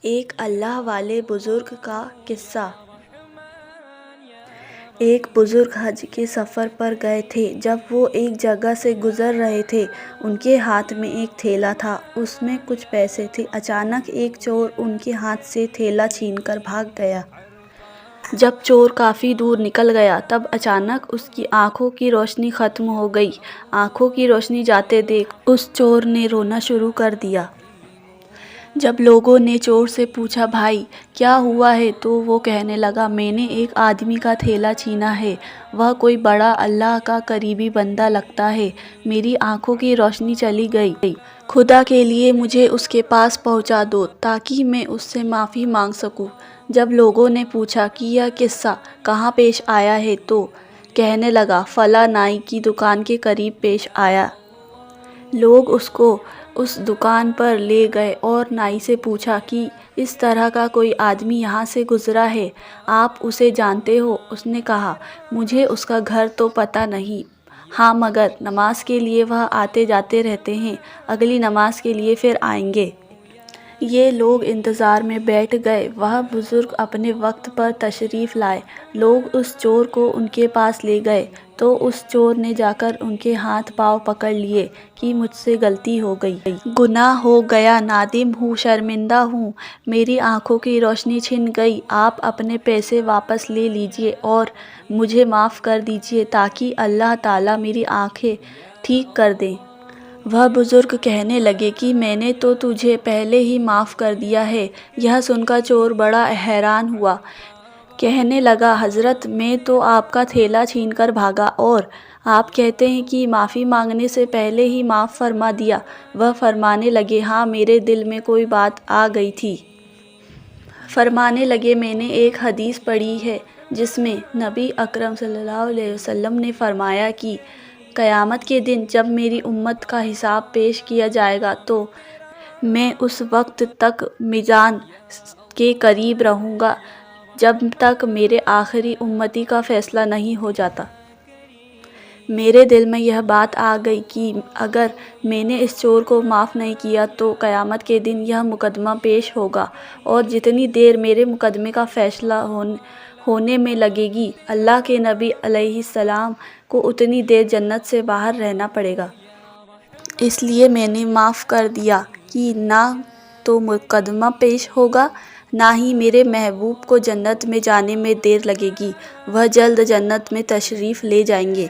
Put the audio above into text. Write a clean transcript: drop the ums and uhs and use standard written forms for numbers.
ایک اللہ والے بزرگ کا قصہ۔ ایک بزرگ حج کے سفر پر گئے تھے۔ جب وہ ایک جگہ سے گزر رہے تھے، ان کے ہاتھ میں ایک تھیلا تھا، اس میں کچھ پیسے تھے۔ اچانک ایک چور ان کے ہاتھ سے تھیلا چھین کر بھاگ گیا۔ جب چور کافی دور نکل گیا تب اچانک اس کی آنکھوں کی روشنی ختم ہو گئی۔ آنکھوں کی روشنی جاتے دیکھ اس چور نے رونا شروع کر دیا۔ جب لوگوں نے چور سے پوچھا، بھائی کیا ہوا ہے، تو وہ کہنے لگا، میں نے ایک آدمی کا تھیلا چھینا ہے، وہ کوئی بڑا اللہ کا قریبی بندہ لگتا ہے، میری آنکھوں کی روشنی چلی گئی، خدا کے لیے مجھے اس کے پاس پہنچا دو تاکہ میں اس سے معافی مانگ سکوں۔ جب لوگوں نے پوچھا کہ یہ قصہ کہاں پیش آیا ہے تو کہنے لگا، فلاں نائی کی دکان کے قریب پیش آیا۔ لوگ اس کو اس دکان پر لے گئے اور نائی سے پوچھا کہ اس طرح کا کوئی آدمی یہاں سے گزرا ہے، آپ اسے جانتے ہو؟ اس نے کہا، مجھے اس کا گھر تو پتہ نہیں، ہاں مگر نماز کے لیے وہ آتے جاتے رہتے ہیں، اگلی نماز کے لیے پھر آئیں گے۔ یہ لوگ انتظار میں بیٹھ گئے۔ وہ بزرگ اپنے وقت پر تشریف لائے۔ لوگ اس چور کو ان کے پاس لے گئے تو اس چور نے جا کر ان کے ہاتھ پاؤں پکڑ لیے کہ مجھ سے غلطی ہو گئی، گناہ ہو گیا، نادم ہوں، شرمندہ ہوں، میری آنکھوں کی روشنی چھن گئی، آپ اپنے پیسے واپس لے لیجئے اور مجھے معاف کر دیجئے تاکہ اللہ تعالیٰ میری آنکھیں ٹھیک کر دیں۔ وہ بزرگ کہنے لگے کہ میں نے تو تجھے پہلے ہی معاف کر دیا ہے۔ یہ سن کر چور بڑا حیران ہوا، کہنے لگا، حضرت میں تو آپ کا تھیلا چھین کر بھاگا اور آپ کہتے ہیں کہ معافی مانگنے سے پہلے ہی معاف فرما دیا۔ وہ فرمانے لگے، ہاں میرے دل میں کوئی بات آ گئی تھی۔ فرمانے لگے، میں نے ایک حدیث پڑھی ہے جس میں نبی اکرم صلی اللہ علیہ وسلم نے فرمایا کہ قیامت کے دن جب میری امت کا حساب پیش کیا جائے گا تو میں اس وقت تک میزان کے قریب رہوں گا جب تک میرے آخری امتی کا فیصلہ نہیں ہو جاتا۔ میرے دل میں یہ بات آ گئی کہ اگر میں نے اس چور کو معاف نہیں کیا تو قیامت کے دن یہ مقدمہ پیش ہوگا اور جتنی دیر میرے مقدمے کا فیصلہ ہونے میں لگے گی، اللہ کے نبی علیہ السلام کو اتنی دیر جنت سے باہر رہنا پڑے گا۔ اس لیے میں نے معاف کر دیا کہ نہ تو مقدمہ پیش ہوگا، نہ ہی میرے محبوب کو جنت میں جانے میں دیر لگے گی، وہ جلد جنت میں تشریف لے جائیں گے۔